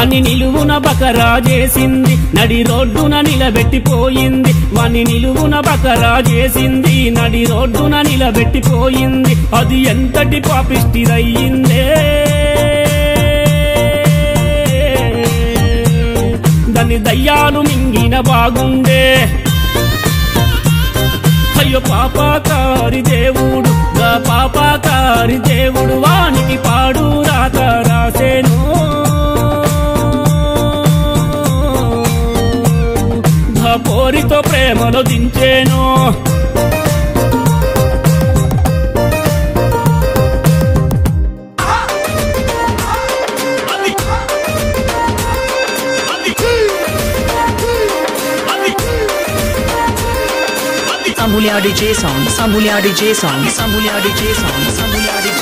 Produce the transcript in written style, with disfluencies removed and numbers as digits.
వాణ్ణి నిలువున బకరా చేసింది నడి రోడ్డున నిలబెట్టిపోయింది వాణ్ణి నిలువున బకరా చేసింది నడి రోడ్డున నిలబెట్టిపోయింది అది ఎంతటి పాపిష్టిదయ్యిందే దాన్ని దయ్యాలు మింగిన బాగుండే అయ్యో పాపకారి దేవుడు గా పాపకారి దేవుడు వానికి పాడు రాత రాసేను గా పోరితో ప్రేమలో దించేను Samulya DJ song, Samulya DJ song, Samulya DJ song, Samulya DJ